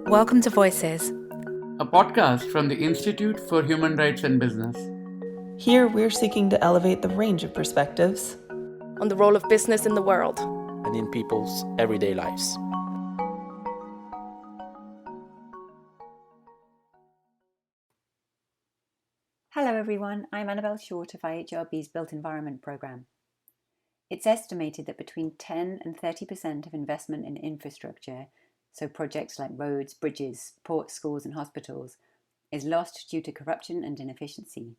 Welcome to Voices, a podcast from the Institute for Human Rights and Business. Here, we're seeking to elevate the range of perspectives on the role of business in the world and in people's everyday lives. Hello everyone, I'm Annabelle Short of IHRB's Built Environment Programme. It's estimated that between 10 and 30% of investment in infrastructure, so projects like roads, bridges, ports, schools and hospitals, is lost due to corruption and inefficiency.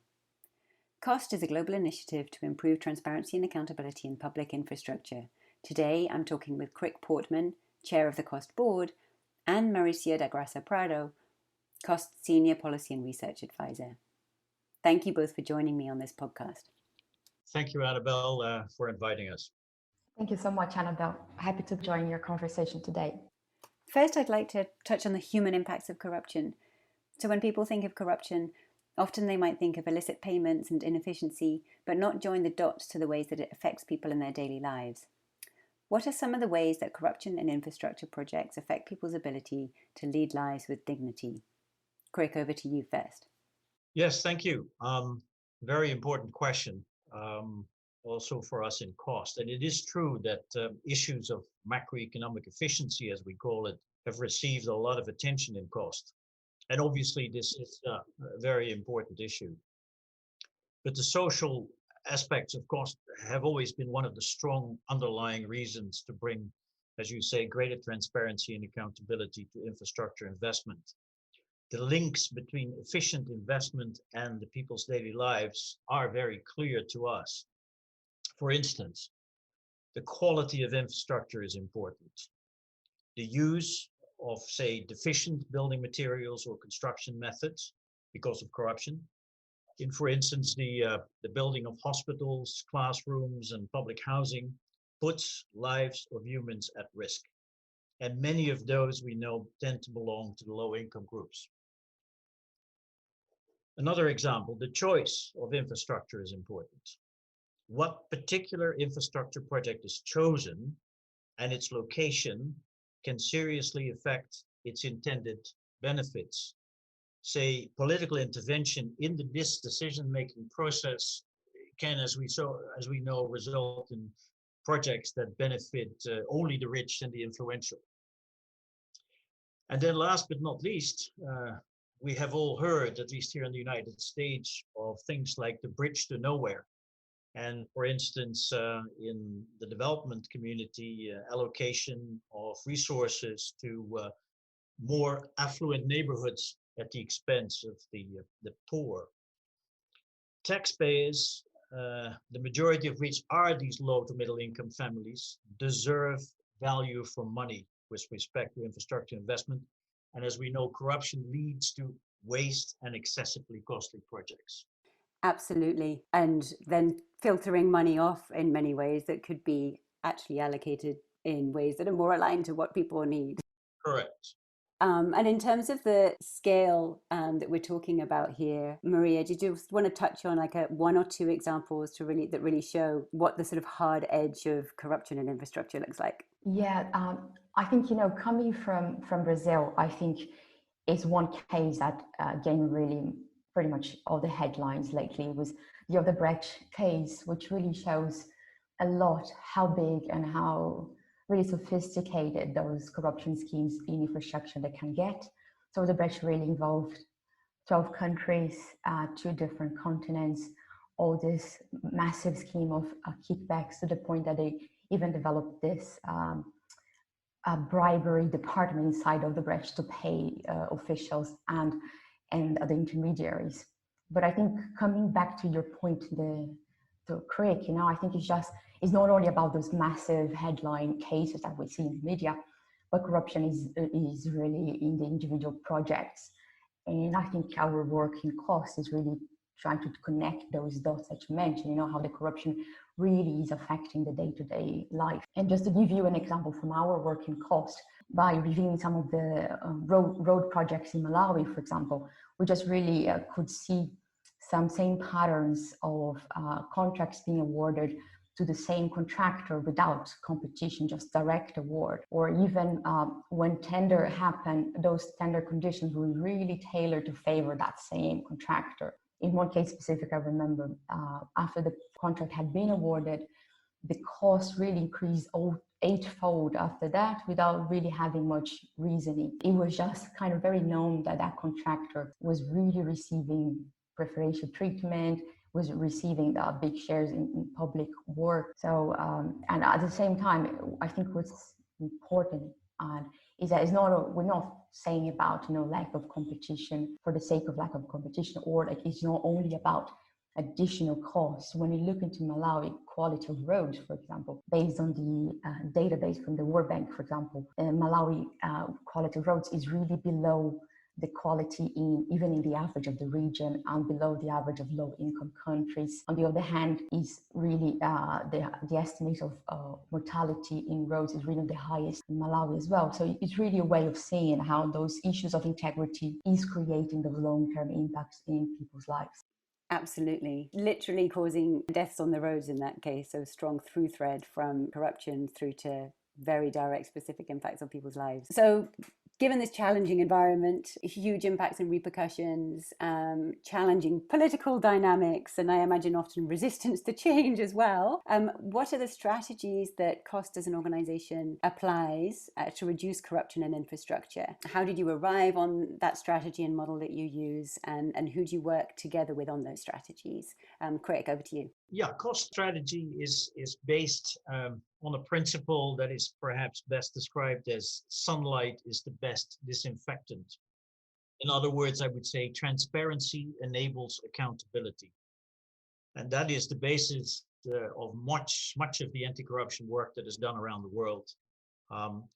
COST is a global initiative to improve transparency and accountability in public infrastructure. Today I'm talking with Chrik Poortman, Chair of the COST Board, and Mauricio da Graça Prado, COST Senior Policy and Research Advisor. Thank you both for joining me on this podcast. Thank you, Annabelle, for inviting us. Thank you so much, Annabelle. Happy to join your conversation today. First, I'd like to touch on the human impacts of corruption. So when people think of corruption, often they might think of illicit payments and inefficiency, but not join the dots to the ways that it affects people in their daily lives. What are some of the ways that corruption in infrastructure projects affect people's ability to lead lives with dignity? Chrik, over to you first. Yes, thank you. Very important question, also for us in COST. And it is true that issues of macroeconomic efficiency, as we call it, have received a lot of attention in COST. And obviously, this is a very important issue. But the social aspects of COST have always been one of the strong underlying reasons to bring, as you say, greater transparency and accountability to infrastructure investment. The links between efficient investment and the people's daily lives are very clear to us. For instance, the quality of infrastructure is important. The use of, say, deficient building materials or construction methods because of corruption, in, for instance, the building of hospitals, classrooms, and public housing, puts lives of humans at risk. And many of those we know tend to belong to the low-income groups. Another example, the choice of infrastructure is important. What particular infrastructure project is chosen and its location can seriously affect its intended benefits. Say, political intervention in this decision-making process can, as we know, result in projects that benefit only the rich and the influential. And then last but not least, we have all heard, at least here in the United States, of things like the bridge to nowhere. And for instance, in the development community, allocation of resources to more affluent neighborhoods at the expense of the poor. Taxpayers, the majority of which are these low to middle income families, deserve value for money with respect to infrastructure investment. And as we know, corruption leads to waste and excessively costly projects. Absolutely. And then filtering money off in many ways that could be actually allocated in ways that are more aligned to what people need. Correct. And in terms of the scale that we're talking about here, Maria, did you want to touch on like one or two examples that really show what the sort of hard edge of corruption in infrastructure looks like? Yeah, I think, coming from Brazil, I think is one case that gained really pretty much all the headlines lately was the Odebrecht case, which really shows a lot how big and how really sophisticated those corruption schemes in infrastructure they can get. So Odebrecht really involved 12 countries, 2 different continents, all this massive scheme of kickbacks to the point that they even developed this bribery department inside of the Odebrecht to pay officials and the intermediaries. But I think coming back to your point, to Chrik, I think it's not only about those massive headline cases that we see in the media, but corruption is really in the individual projects. And I think our work in COST is really trying to connect those dots that you mentioned, how the corruption really is affecting the day-to-day life. And just to give you an example from our work in COST, by reviewing some of the road projects in Malawi, for example, we just really could see some same patterns of contracts being awarded to the same contractor without competition, just direct award. Or even when tender happened, those tender conditions were really tailored to favor that same contractor. In one case specific, I remember after the contract had been awarded, the cost really increased eightfold after that without really having much reasoning. It was just kind of very known that that contractor was really receiving preferential treatment, was receiving big shares in public work. So, and at the same time, I think what's important is that we're not saying about lack of competition for the sake of lack of competition, or like it's not only about additional costs. When you look into Malawi quality of roads, for example, based on the database from the World Bank, for example, Malawi quality of roads is really below the quality even in the average of the region and below the average of low-income countries. On the other hand, is really the estimate of mortality in roads is really the highest in Malawi as well. So it's really a way of seeing how those issues of integrity is creating those long-term impacts in people's lives. Absolutely. Literally causing deaths on the roads in that case. So strong through thread from corruption through to very direct specific impacts on people's lives. So given this challenging environment, huge impacts and repercussions, challenging political dynamics, and I imagine often resistance to change as well, what are the strategies that COST as an organization applies to reduce corruption in infrastructure? How did you arrive on that strategy and model that you use, and who do you work together with on those strategies? Chrik, over to you. Yeah, cost strategy is based on a principle that is perhaps best described as sunlight is the best disinfectant. In other words, I would say transparency enables accountability. And that is the basis of much of the anti-corruption work that is done around the world.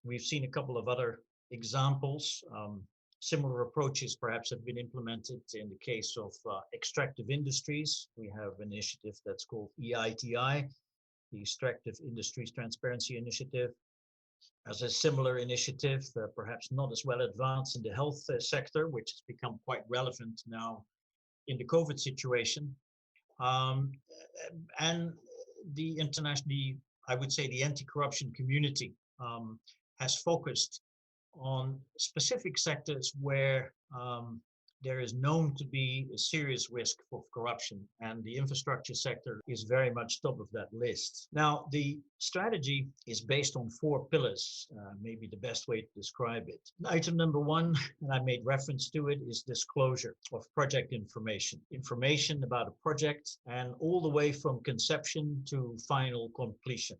We've seen a couple of other examples. Similar approaches perhaps have been implemented in the case of extractive industries. We have an initiative that's called EITI, the Extractive Industries Transparency Initiative. As a similar initiative, perhaps not as well advanced in the health sector, which has become quite relevant now in the COVID situation. And the internationally, I would say the anti-corruption community has focused on specific sectors where there is known to be a serious risk of corruption, and the infrastructure sector is very much top of that list. Now, the strategy is based on 4 pillars, maybe the best way to describe it. Item number 1, and I made reference to it, is disclosure of project information. Information about a project and all the way from conception to final completion.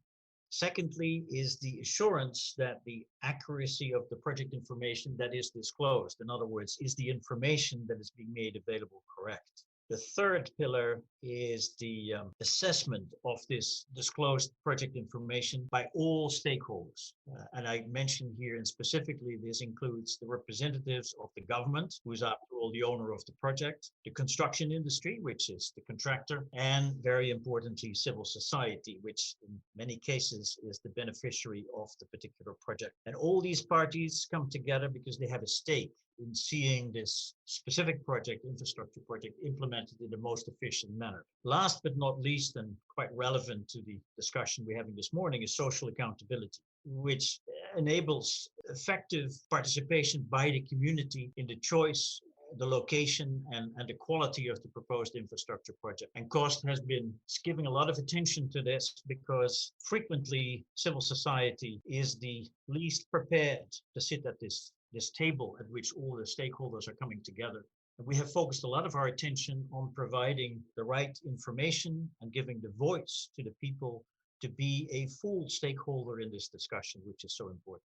Secondly is the assurance that the accuracy of the project information that is disclosed, in other words, is the information that is being made available correct. The third pillar is the assessment of this disclosed project information by all stakeholders. And I mention here, and specifically this includes the representatives of the government, who is after all the owner of the project, the construction industry, which is the contractor, and very importantly, civil society, which in many cases is the beneficiary of the particular project. And all these parties come together because they have a stake in seeing this specific project, infrastructure project, implemented in the most efficient manner. Last but not least, and quite relevant to the discussion we're having this morning, is social accountability, which enables effective participation by the community in the choice, the location, and the quality of the proposed infrastructure project. And COST has been giving a lot of attention to this because frequently civil society is the least prepared to sit at this table at which all the stakeholders are coming together. And we have focused a lot of our attention on providing the right information and giving the voice to the people to be a full stakeholder in this discussion, which is so important.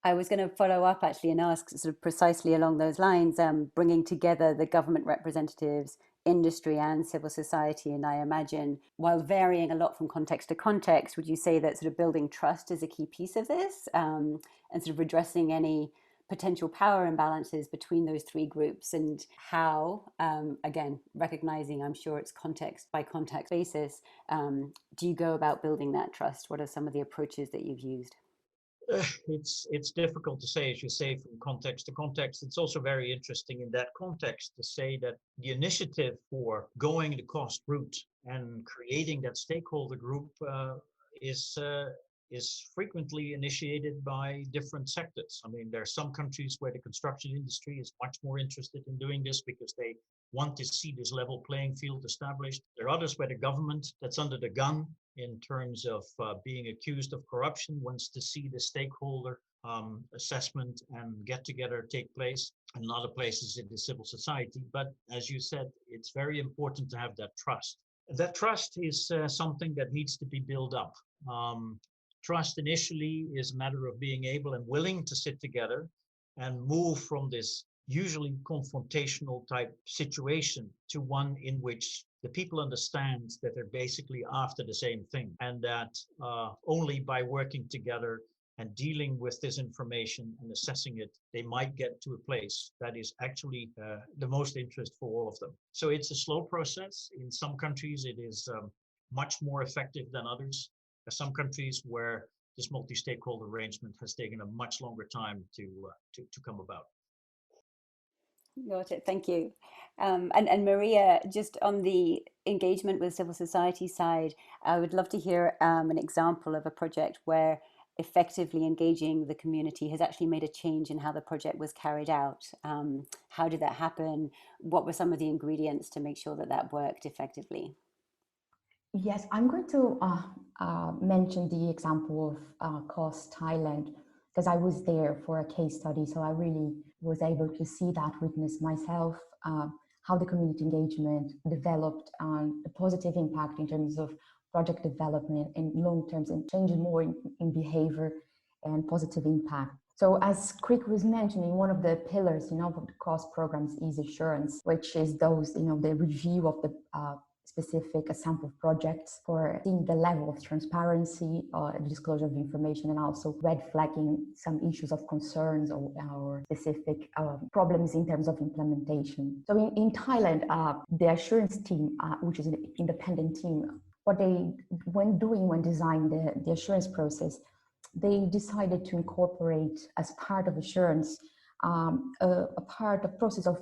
I was going to follow up actually and ask sort of precisely along those lines, bringing together the government representatives, industry and civil society. And I imagine, while varying a lot from context to context, would you say that sort of building trust is a key piece of this, and sort of redressing any potential power imbalances between those 3 groups, and how, again, recognizing, I'm sure it's context by context basis, do you go about building that trust? What are some of the approaches that you've used? It's difficult to say, as you say, from context to context. It's also very interesting in that context to say that the initiative for going the cost route and creating that stakeholder group is frequently initiated by different sectors. I mean, there are some countries where the construction industry is much more interested in doing this because they want to see this level playing field established. There are others where the government that's under the gun in terms of being accused of corruption wants to see the stakeholder assessment and get together take place. And in other places it is civil society. But as you said, it's very important to have that trust. That trust is something that needs to be built up. Trust initially is a matter of being able and willing to sit together and move from this usually confrontational type situation to one in which the people understand that they're basically after the same thing, and that only by working together and dealing with this information and assessing it, they might get to a place that is actually the most interest for all of them. So it's a slow process. In some countries, it is much more effective than others. There are some countries where this multi-stakeholder arrangement has taken a much longer time to come about. Got it. Thank you. And Maria, just on the engagement with civil society side, I would love to hear an example of a project where effectively engaging the community has actually made a change in how the project was carried out. How did that happen? What were some of the ingredients to make sure that that worked effectively? Yes, I'm going to mention the example of COST Thailand, because I was there for a case study, so I really was able to see that, witness myself, how the community engagement developed a positive impact in terms of project development in long terms and changing more in behavior and positive impact. So as Chrik was mentioning, one of the pillars, of the COST programs is assurance, which is those, the review of the specific sample projects for seeing the level of transparency, disclosure of information, and also red flagging some issues of concerns or specific problems in terms of implementation. So in Thailand, the assurance team, which is an independent team, what they, when designing the assurance process, they decided to incorporate as part of assurance a process of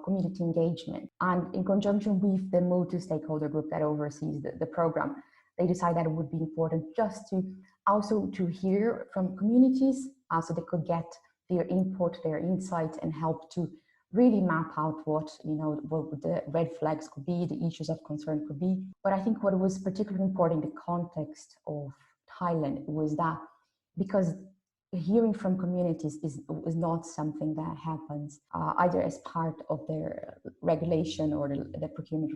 community engagement. And in conjunction with the multi-stakeholder group that oversees the program, they decided that it would be important just to also to hear from communities so they could get their input, their insights, and help to really map out what the red flags could be, the issues of concern could be. But I think what was particularly important in the context of Thailand was that because hearing from communities is not something that happens either as part of their regulation or the procurement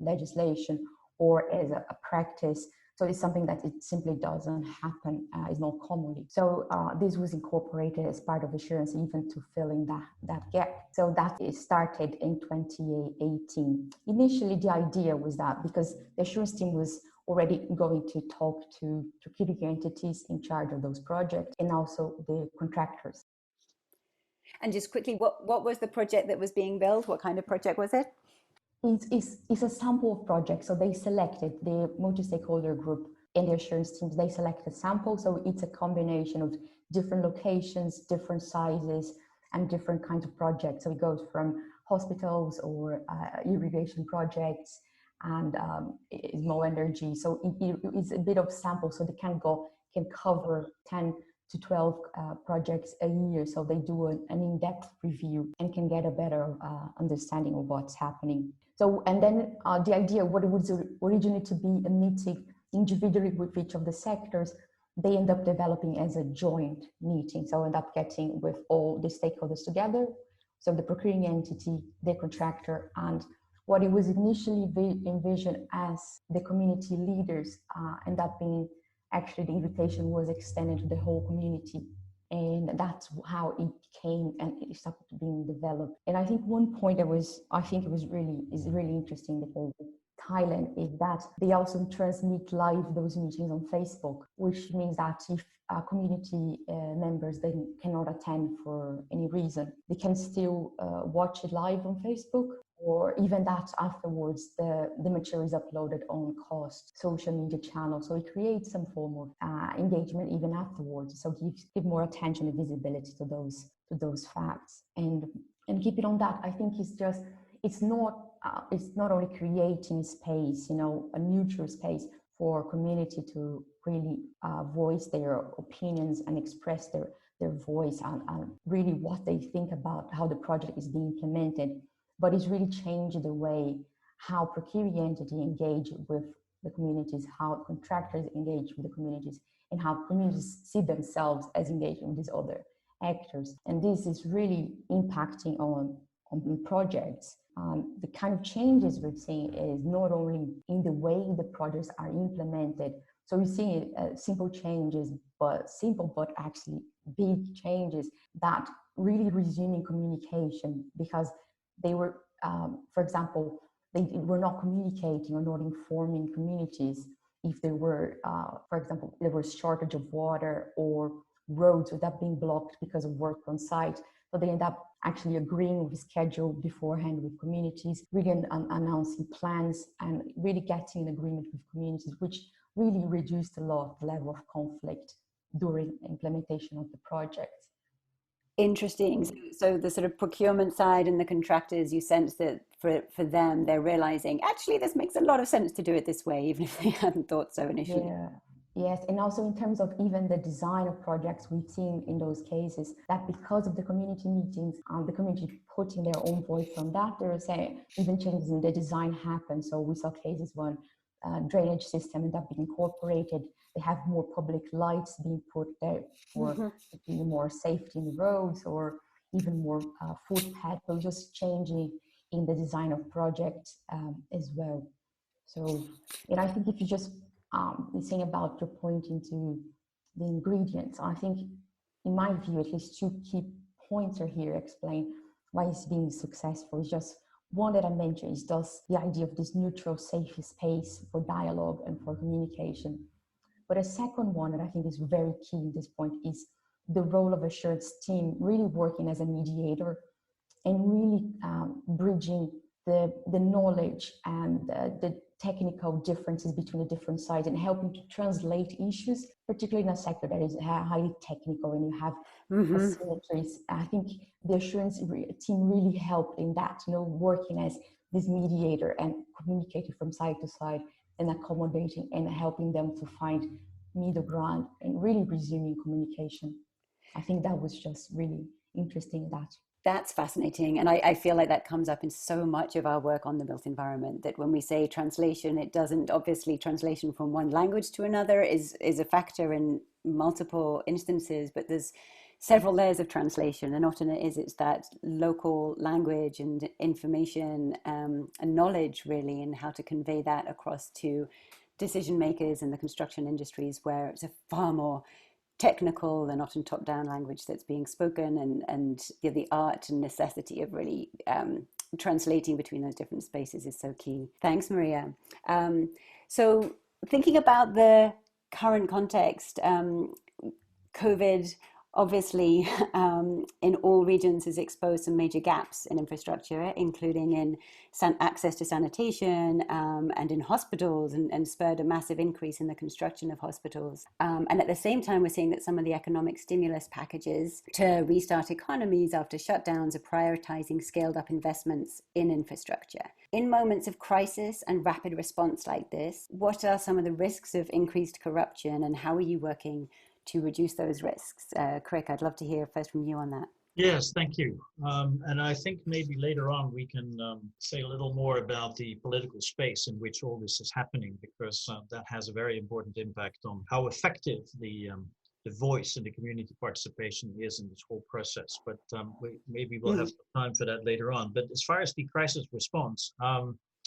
legislation or as a practice. So it's something that it simply doesn't happen, is not commonly. So this was incorporated as part of assurance, even to fill in that gap. So that started in 2018. Initially, the idea was that because the assurance team was already going to talk to critical entities in charge of those projects and also the contractors. And just quickly, what was the project that was being built? What kind of project was it? It's a sample of projects. So they selected, the multi-stakeholder group and the assurance teams, they selected samples. So it's a combination of different locations, different sizes, and different kinds of projects. So it goes from hospitals or irrigation projects and small energy. So it's a bit of sample. So they can cover 10 to 12 projects a year. So they do an in-depth review and can get a better understanding of what's happening. So, and then the idea, what it was originally to be a meeting individually with each of the sectors, they end up developing as a joint meeting. So end up getting with all the stakeholders together. So the procuring entity, the contractor, and what it was initially envisioned as the community leaders end up being, actually the invitation was extended to the whole community. And that's how it came and it started being developed. And I think one point is really interesting because Thailand is that they also transmit live those meetings on Facebook, which means that if community members then cannot attend for any reason, they can still watch it live on Facebook. or even that afterwards the material is uploaded on cost social media channels. So it creates some form of engagement even afterwards. So give more attention and visibility to those facts. And keep it on that. I think it's not only creating space, a neutral space for community to really voice their opinions and express their voice and really what they think about how the project is being implemented, but it's really changed the way how procurement entity engage with the communities, how contractors engage with the communities, and how communities see themselves as engaging with these other actors. And this is really impacting on projects. The kind of changes we're seeing is not only in the way the projects are implemented. So we're seeing simple changes, but actually big changes that really resuming communication, because they were, for example, they were not communicating or not informing communities if there were, for example, there was shortage of water or roads without being blocked because of work on site. So they end up actually agreeing with the schedule beforehand with communities, really announcing plans and really getting an agreement with communities, which really reduced a lot the level of conflict during implementation of the project. Interesting. So the sort of procurement side and the contractors, you sense that for them, they're realizing, actually, this makes a lot of sense to do it this way, even if they hadn't thought so initially. Yeah. Yes, and also in terms of even the design of projects, we've seen in those cases that because of the community meetings, the community putting their own voice on that, there is even changes in the design happen. So we saw cases when drainage system ended up being incorporated. They have more public lights being put there for more safety in the roads, or even more footpath. So just changing in the design of projects as well. So, I think if you just saying about your point into the ingredients, I think, in my view, at least two key points are here explain why it's being successful. It's just one that I mentioned is just the idea of this neutral, safe space for dialogue and for communication. But a second one that I think is very key in this point is the role of assurance team really working as a mediator and really bridging the knowledge and the technical differences between the different sides and helping to translate issues, particularly in a sector that is highly technical and you have asymmetries. I think the assurance team really helped in that, working as this mediator and communicating from side to side and accommodating and helping them to find middle ground and really resuming communication. I think that was just really interesting That's fascinating. And I feel like that comes up in so much of our work on the built environment, that when we say translation, it doesn't, obviously translation from one language to another is a factor in multiple instances, but there's several layers of translation. And often it's that local language and information and knowledge really, and how to convey that across to decision makers in the construction industries, where it's a far more technical and often top-down language that's being spoken, and the art and necessity of really translating between those different spaces is so key. Thanks, Maria. So thinking about the current context, COVID obviously in all regions has exposed some major gaps in infrastructure, including in access to sanitation and in hospitals, and spurred a massive increase in the construction of hospitals. And at the same time, we're seeing that some of the economic stimulus packages to restart economies after shutdowns are prioritizing scaled up investments in infrastructure. In moments of crisis and rapid response like this, what are some of the risks of increased corruption, and how are you working to reduce those risks? Chrik, I'd love to hear first from you on that. Yes, thank you. And I think maybe later on we can say a little more about the political space in which all this is happening, because that has a very important impact on how effective the voice and the community participation is in this whole process. But maybe we'll have some time for that later on. But as far as the crisis response,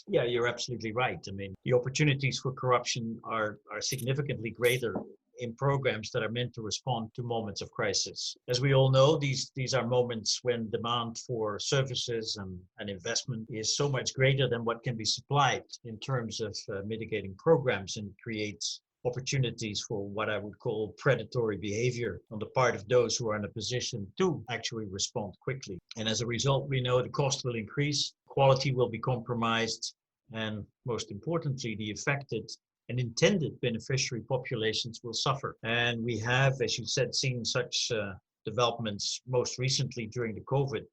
yeah, you're absolutely right. I mean, the opportunities for corruption are significantly greater in programs that are meant to respond to moments of crisis. As we all know, these are moments when demand for services and investment is so much greater than what can be supplied in terms of mitigating programs, and creates opportunities for what I would call predatory behavior on the part of those who are in a position to actually respond quickly. And as a result, we know the cost will increase, quality will be compromised, and most importantly, the affected and intended beneficiary populations will suffer. And we have, as you said, seen such developments most recently during the COVID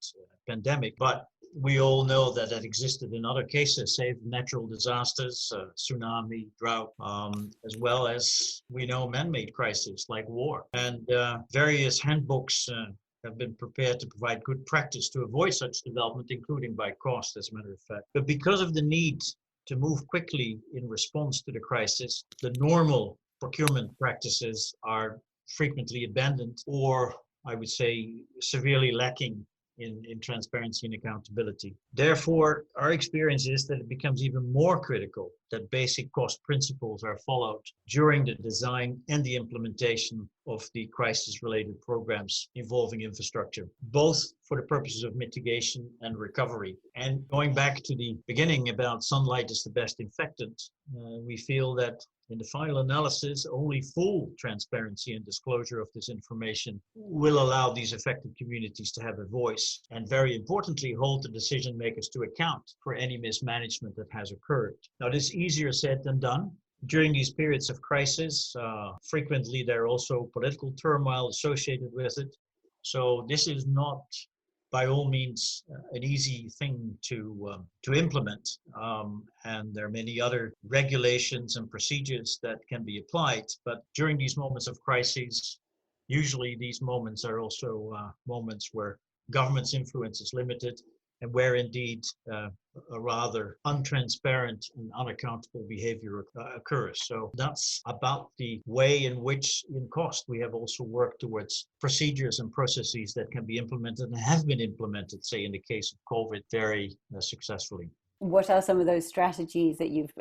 pandemic, but we all know that existed in other cases, say natural disasters, tsunami, drought, as well as we know man-made crises like war. And various handbooks have been prepared to provide good practice to avoid such development, including by cost, as a matter of fact. But because of the need to move quickly in response to the crisis, the normal procurement practices are frequently abandoned, or I would say severely lacking in transparency and accountability. Therefore, our experience is that it becomes even more critical that basic cost principles are followed during the design and the implementation of the crisis-related programs involving infrastructure, both for the purposes of mitigation and recovery. And going back to the beginning about sunlight is the best infectant, we feel that in the final analysis, only full transparency and disclosure of this information will allow these affected communities to have a voice, and very importantly, hold the decision makers to account for any mismanagement that has occurred. Now, this is easier said than done. During these periods of crisis, frequently there are also political turmoil associated with it. So this is not by all means an easy thing to implement, and there are many other regulations and procedures that can be applied. But during these moments of crises, usually these moments are also moments where government's influence is limited, and where indeed a rather untransparent and unaccountable behavior occurs. So that's about the way in which in cost we have also worked towards procedures and processes that can be implemented and have been implemented, say in the case of COVID, very successfully. What are some of those strategies that you've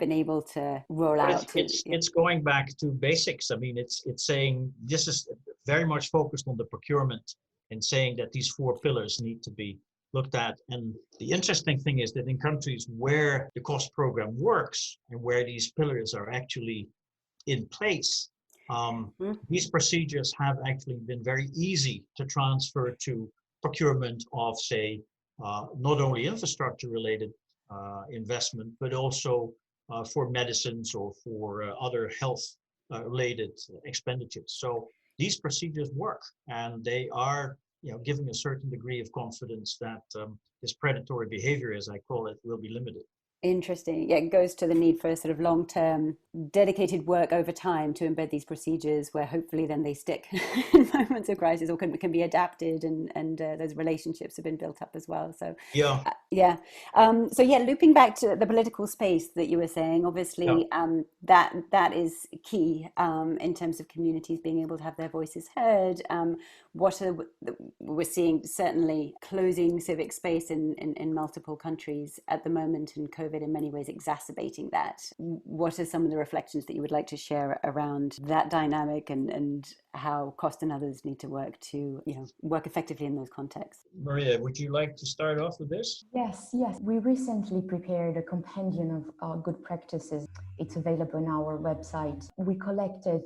been able to roll out? It's going back to basics. I mean, it's saying this is very much focused on the procurement and saying that these four pillars need to be looked at. And the interesting thing is that in countries where the cost program works and where these pillars are actually in place, these procedures have actually been very easy to transfer to procurement of, say, not only infrastructure related investment, but also for medicines or for other health related expenditures. So these procedures work, and they are giving a certain degree of confidence that this predatory behavior, as I call it, will be limited. Interesting. Yeah, it goes to the need for a sort of long-term dedicated work over time to embed these procedures where hopefully then they stick in moments of crisis, or can be adapted, and those relationships have been built up as well. So looping back to the political space that you were saying, obviously that is key in terms of communities being able to have their voices heard. We're seeing certainly closing civic space in multiple countries at the moment, and COVID in many ways exacerbating that. What are some of the reflections that you would like to share around that dynamic and how cost and others need to work to work effectively in those contexts? Maria, would you like to start off with this? Yes. We recently prepared a compendium of good practices. It's available on our website. We collected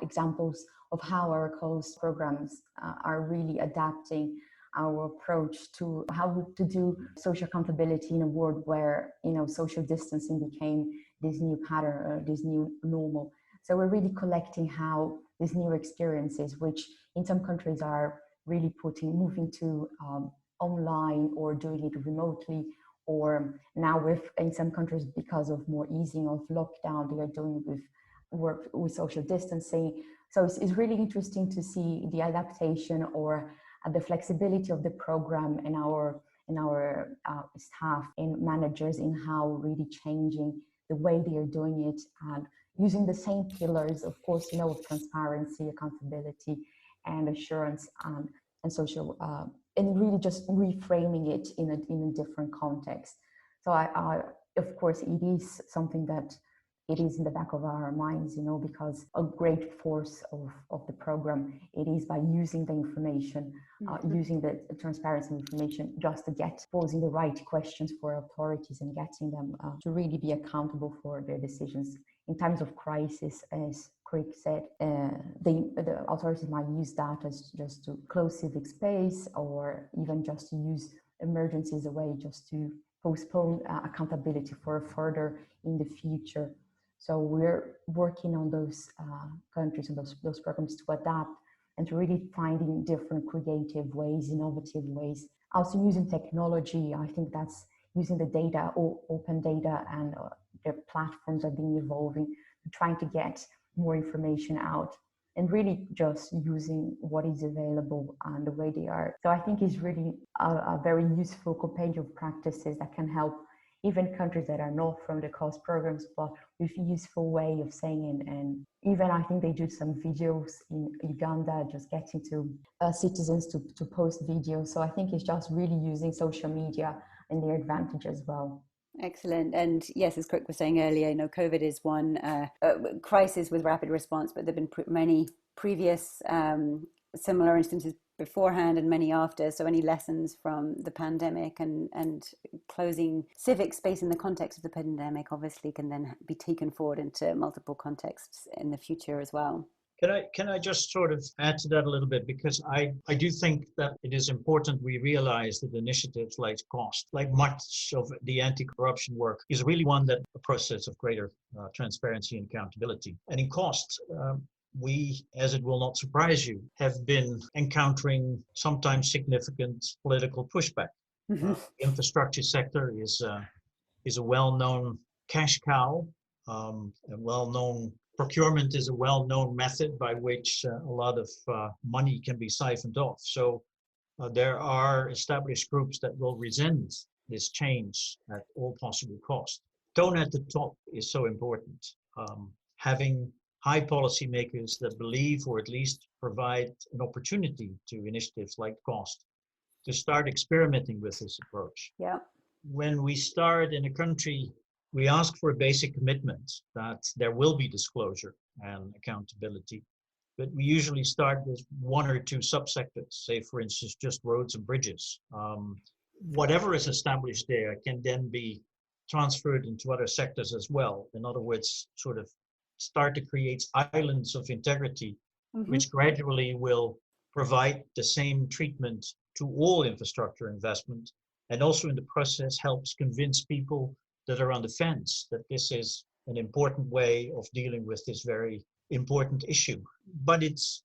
examples of how our cost programs are really adapting our approach to how to do social accountability in a world where social distancing became this new pattern, this new normal. So we're really collecting how these new experiences, which in some countries are really moving to online or doing it remotely, or now in some countries because of more easing of lockdown, they are doing it with work with social distancing. So it's really interesting to see the adaptation or the flexibility of the program and our staff and managers in how really changing the way they are doing it, and using the same pillars, of course, of transparency, accountability, and assurance, and social, and really just reframing it in a different context. So of course, it is something that it is in the back of our minds, because a great force of the program, it is by using the information, using the transparency information, just to posing the right questions for authorities and getting them to really be accountable for their decisions. In times of crisis, as Chrik said, the authorities might use that as just to close civic space, or even just to use emergencies as a way just to postpone accountability for further in the future. So we're working on those countries and those programs to adapt and to really finding different creative ways, innovative ways. Also using technology, I think that's using the data, open data, and the platforms are being evolving, trying to get more information out and really just using what is available and the way they are. So I think it's really a very useful compendium of practices that can help even countries that are not from the cost programs, but with a useful way of saying it. And even I think they do some videos in Uganda, just getting to citizens to post videos. So I think it's just really using social media and their advantage as well. Excellent. And yes, as Chrik was saying earlier, COVID is one crisis with rapid response, but there have been many previous similar instances beforehand and many after. So any lessons from the pandemic and closing civic space in the context of the pandemic obviously can then be taken forward into multiple contexts in the future as well. Can I just sort of add to that a little bit? Because I do think that it is important we realize that initiatives like cost, like much of the anti-corruption work, is really one that a process of greater transparency and accountability. And in cost, we, as it will not surprise you, have been encountering sometimes significant political pushback. Mm-hmm. The infrastructure sector is a well-known cash cow, a well-known procurement is a well-known method by which a lot of money can be siphoned off. So there are established groups that will resent this change at all possible cost. Tone at the top is so important. Having high policymakers that believe or at least provide an opportunity to initiatives like cost to start experimenting with this approach. Yeah. When we start in a country, we ask for a basic commitment that there will be disclosure and accountability, but we usually start with one or two subsectors, say for instance, just roads and bridges. Whatever is established there can then be transferred into other sectors as well. In other words, sort of start to create islands of integrity, Mm-hmm. which gradually will provide the same treatment to all infrastructure investment, and also in the process helps convince people that are on the fence that this is an important way of dealing with this very important issue. But it's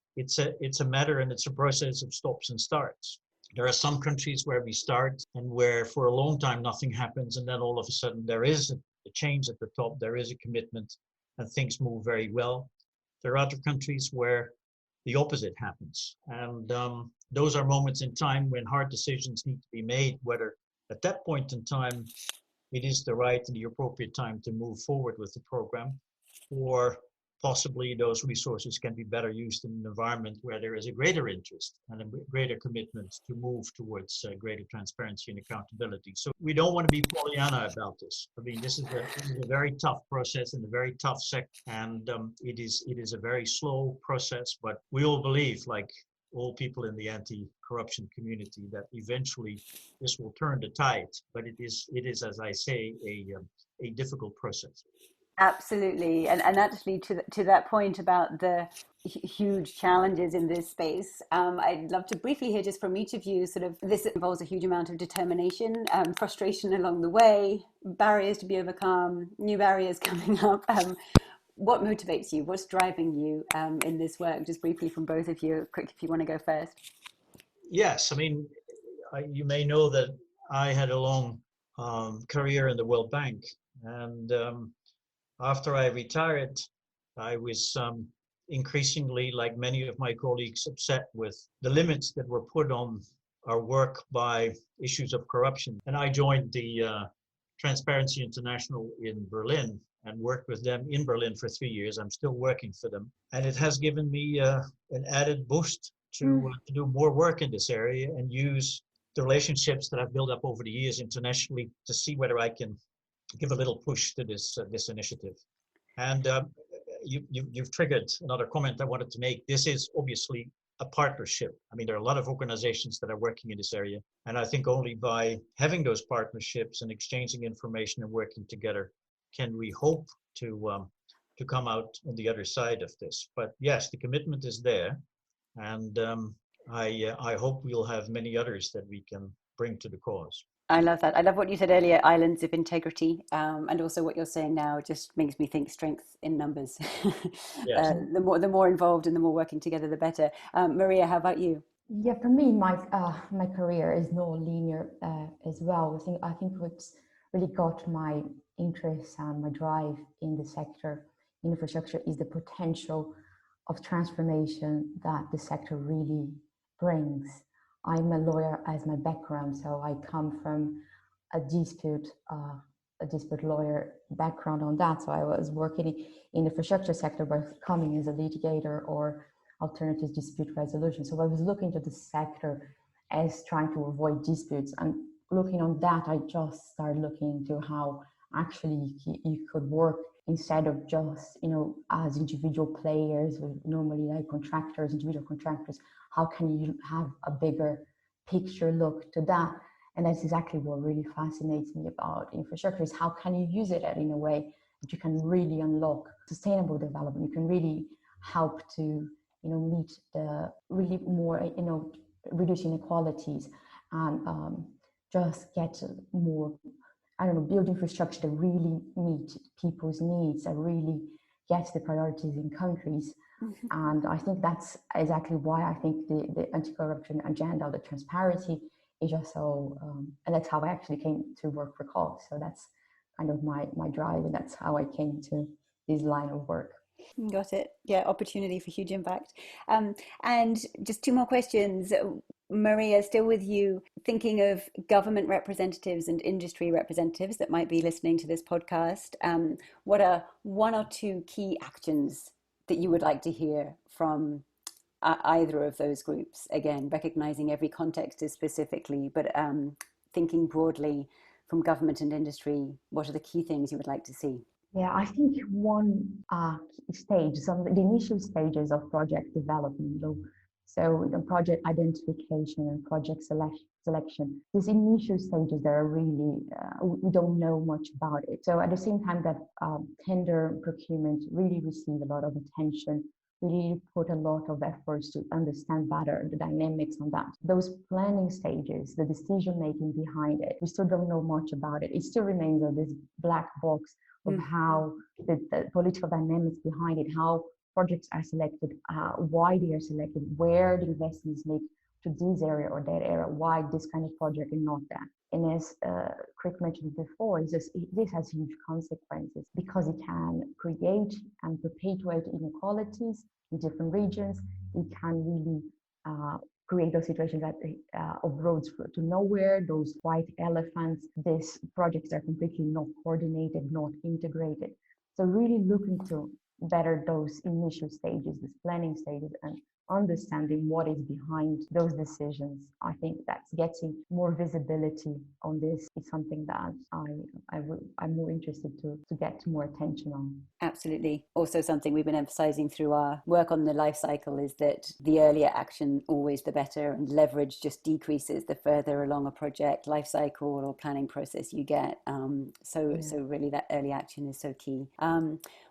a matter and it's a process of stops and starts. There are some countries where we start and where for a long time nothing happens, and then all of a sudden there is a change at the top, there is a commitment, and things move very well. There are other countries where the opposite happens. And those are moments in time when hard decisions need to be made, whether at that point in time it is the right and the appropriate time to move forward with the program, or possibly those resources can be better used in an environment where there is a greater interest and a greater commitment to move towards greater transparency and accountability. So we don't want to be Pollyanna about this. I mean, this is a very tough process and a very tough sector, and it is a very slow process, but we all believe, like all people in the anti-corruption community, that eventually this will turn the tide, but it is, as I say, a difficult process. Absolutely. And actually to that point about the huge challenges in this space, I'd love to briefly hear just from each of you, sort of, this involves a huge amount of determination, frustration along the way, barriers to be overcome, new barriers coming up. What motivates you? What's driving you in this work? Just briefly from both of you. Chrik, if you want to go first. Yes, I mean, you may know that I had a long career in the World Bank, and after I retired, I was increasingly, like many of my colleagues, upset with the limits that were put on our work by issues of corruption. And I joined the Transparency International in Berlin and worked with them in Berlin for 3 years. I'm still working for them. And it has given me an added boost to do more work in this area and use the relationships that I've built up over the years internationally to see whether I can give a little push to this initiative. And you've triggered another comment I wanted to make. This is obviously a partnership. I mean, there are a lot of organizations that are working in this area, and I think only by having those partnerships and exchanging information and working together can we hope to come out on the other side of this. But yes, the commitment is there, and I hope we'll have many others that we can bring to the cause. I love that. I love what you said earlier, islands of integrity, and also what you're saying now just makes me think strength in numbers. Yes. The more involved and the more working together, the better. Maria, how about you? Yeah, for me, my career is not linear as well. I think what's really got my interest and my drive in the sector, infrastructure, is the potential of transformation that the sector really brings. I'm a lawyer as my background, so I come from a dispute lawyer background on that. So I was working in the infrastructure sector, but coming as a litigator or alternative dispute resolution. So I was looking to the sector as trying to avoid disputes, and looking on that, I just started looking into how actually you could work instead of just, as individual players with normally like individual contractors. How can you have a bigger picture look to that? And that's exactly what really fascinates me about infrastructure, is how can you use it in a way that you can really unlock sustainable development. You can really help to meet the really more, reduce inequalities, and just get more, build infrastructure that really meet people's needs, that really gets the priorities in countries. And I think that's exactly why I think the anti-corruption agenda, the transparency, is just so, and that's how I actually came to work for COG. So that's kind of my drive, and that's how I came to this line of work. Got it. Yeah, opportunity for huge impact. And just two more questions. Maria, still with you, thinking of government representatives and industry representatives that might be listening to this podcast, what are one or two key actions that you would like to hear from either of those groups? Again, recognizing every context is specifically, but thinking broadly from government and industry, what are the key things you would like to see? Yeah, I think one stage, the initial stages of project development, so the project identification and project selection, these initial stages that are really, we don't know much about it. So at the same time that tender procurement really receive a lot of attention, really put a lot of efforts to understand better the dynamics on that. Those planning stages, the decision making behind it, we still don't know much about it. It still remains on this black box of how the political dynamics behind it, how projects are selected, why they are selected, where the investments make to this area or that area, why this kind of project and not that. And as Chrik mentioned before, this has huge consequences because it can create and perpetuate inequalities in different regions. It can really create those situations of roads to nowhere, those white elephants. These projects are completely not coordinated, not integrated. So really looking to better those initial stages, these planning stages, and understanding what is behind those decisions. I think that's getting more visibility on this is something that I'm more interested to get more attention on. Absolutely. Also something we've been emphasizing through our work on the life cycle is that the earlier action, always the better, and leverage just decreases the further along a project life cycle or planning process you get. So really that early action is so key.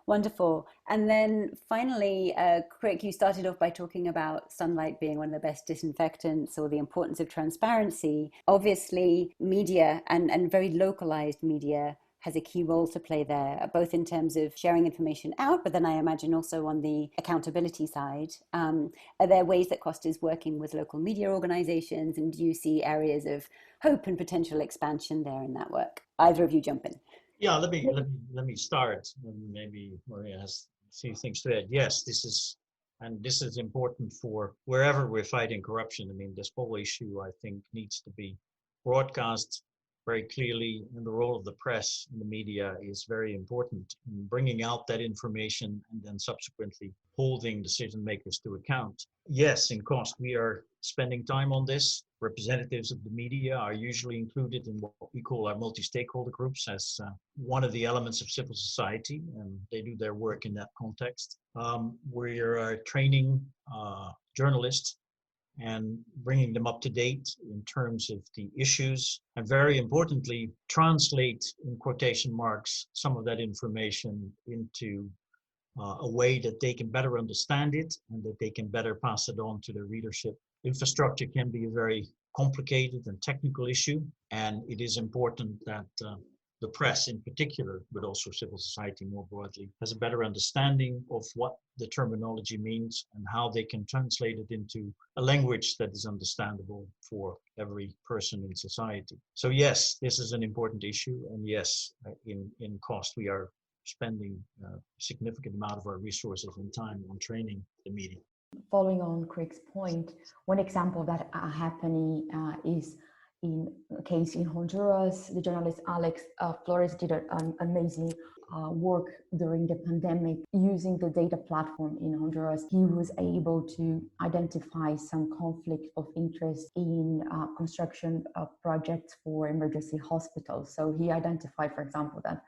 Wonderful. And then finally, Chrik, you started off by talking about sunlight being one of the best disinfectants, or the importance of transparency. Obviously, media and very localized media has a key role to play there, both in terms of sharing information out, but then I imagine also on the accountability side. Are there ways that Costa is working with local media organizations, and do you see areas of hope and potential expansion there in that work? Either of you jump in. Yeah, let me start, and maybe Maria has a few things to add. Yes, this is important for wherever we're fighting corruption. I mean, this whole issue, I think, needs to be broadcast very clearly, and the role of the press and the media is very important in bringing out that information and then subsequently holding decision makers to account. Yes, in cost, we are spending time on this. Representatives of the media are usually included in what we call our multi-stakeholder groups as one of the elements of civil society, and they do their work in that context. We are training journalists and bringing them up to date in terms of the issues, and very importantly, translate, in quotation marks, some of that information into a way that they can better understand it and that they can better pass it on to their readership. Infrastructure can be a very complicated and technical issue, and it is important that the press in particular, but also civil society more broadly, has a better understanding of what the terminology means and how they can translate it into a language that is understandable for every person in society. So yes, this is an important issue, and yes, in cost, we are spending a significant amount of our resources and time on training the media. Following on Crik's point, one example that happening is in a case in Honduras. The journalist Alex Flores did an amazing work during the pandemic. Using the data platform in Honduras, he was able to identify some conflict of interest in construction projects for emergency hospitals. So he identified, for example, that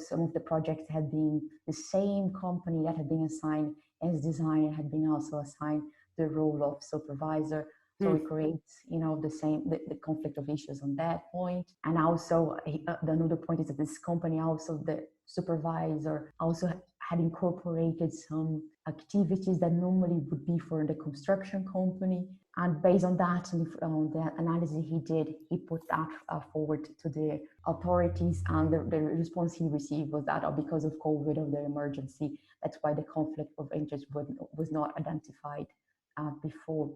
some of the projects had been the same company that had been assigned as design had been also assigned the role of supervisor. So it creates, the conflict of issues on that point. And also, another point is that this company also, the supervisor also had incorporated some activities that normally would be for the construction company. And based on that, on the analysis he did, he put that forward to the authorities, and the response he received was that because of COVID, of the emergency, that's why the conflict of interest was not identified before.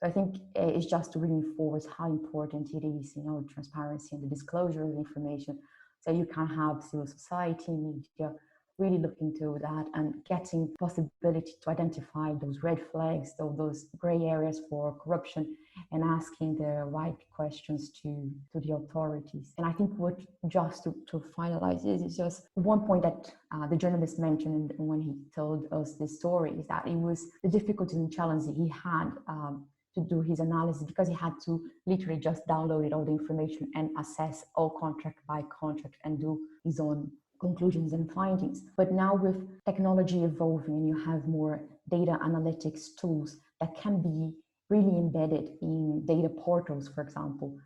So I think it's just to reinforce how important it is, transparency and the disclosure of information. So you can have civil society, media, really look into that and getting possibility to identify those red flags, those gray areas for corruption, and asking the right questions to the authorities. And I think what, just to finalize, is just one point that the journalist mentioned when he told us this story, is that it was the difficulties and challenges he had to do his analysis, because he had to literally just download all the information and assess all contract by contract and do his own conclusions and findings. But now with technology evolving, and you have more data analytics tools that can be really embedded in data portals, for example,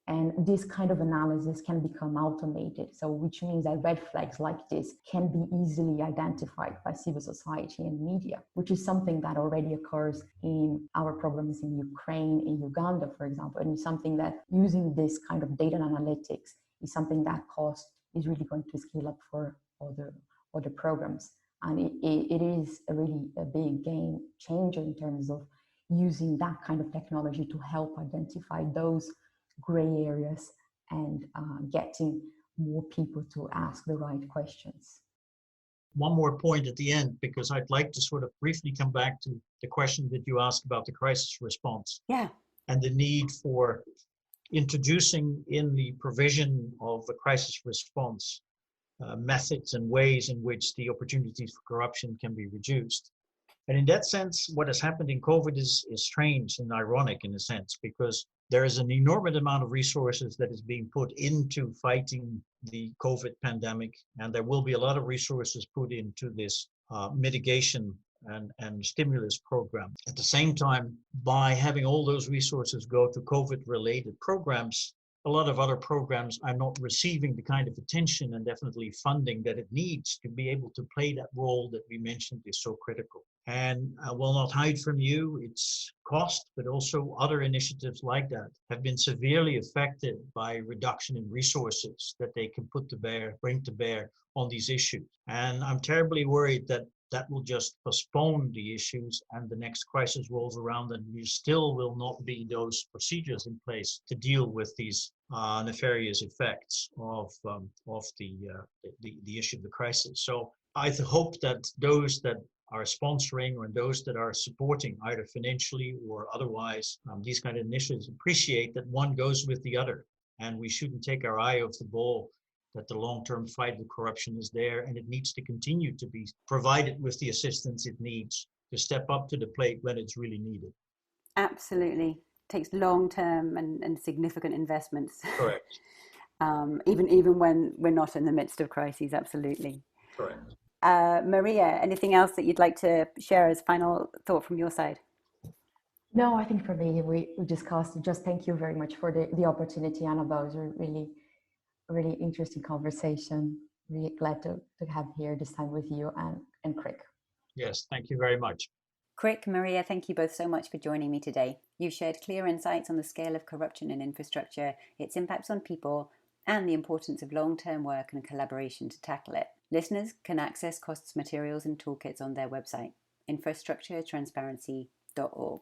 and this kind of analysis can become automated. So which means that red flags like this can be easily identified by civil society and media, which is something that already occurs in our programs in Ukraine, in Uganda, for example, and something that using this kind of data analytics is something that cost is really going to scale up for other programs. And it is really a big game changer in terms of using that kind of technology to help identify those gray areas and getting more people to ask the right questions. One more point at the end, because I'd like to sort of briefly come back to the question that you asked about the crisis response. Yeah. And the need for introducing in the provision of the crisis response methods and ways in which the opportunities for corruption can be reduced. And in that sense, what has happened in COVID is strange and ironic in a sense, because there is an enormous amount of resources that is being put into fighting the COVID pandemic, and there will be a lot of resources put into this mitigation and stimulus program. At the same time, by having all those resources go to COVID-related programs, a lot of other programs are not receiving the kind of attention and definitely funding that it needs to be able to play that role that we mentioned is so critical. And I will not hide from you, its cost, but also other initiatives like that have been severely affected by reduction in resources that they can bring to bear on these issues. And I'm terribly worried that that will just postpone the issues, and the next crisis rolls around and there still will not be those procedures in place to deal with these nefarious effects of the issue of the crisis. So I hope that those that are sponsoring or those that are supporting either financially or otherwise these kind of initiatives appreciate that one goes with the other, and we shouldn't take our eye off the ball, that the long-term fight with corruption is there, and it needs to continue to be provided with the assistance it needs to step up to the plate when it's really needed. Absolutely. It takes long-term and significant investments. Correct. Even when we're not in the midst of crises, absolutely. Correct. Maria, anything else that you'd like to share as final thought from your side? No, I think for me, we discussed, just thank you very much for the opportunity, Annabelle. It was a really interesting conversation. Really glad to have here this time with you and Chrik. Yes, thank you very much. Chrik, Maria, thank you both so much for joining me today. You've shared clear insights on the scale of corruption in infrastructure, its impacts on people, and the importance of long-term work and collaboration to tackle it. Listeners can access costs, materials, and toolkits on their website, infrastructuretransparency.org.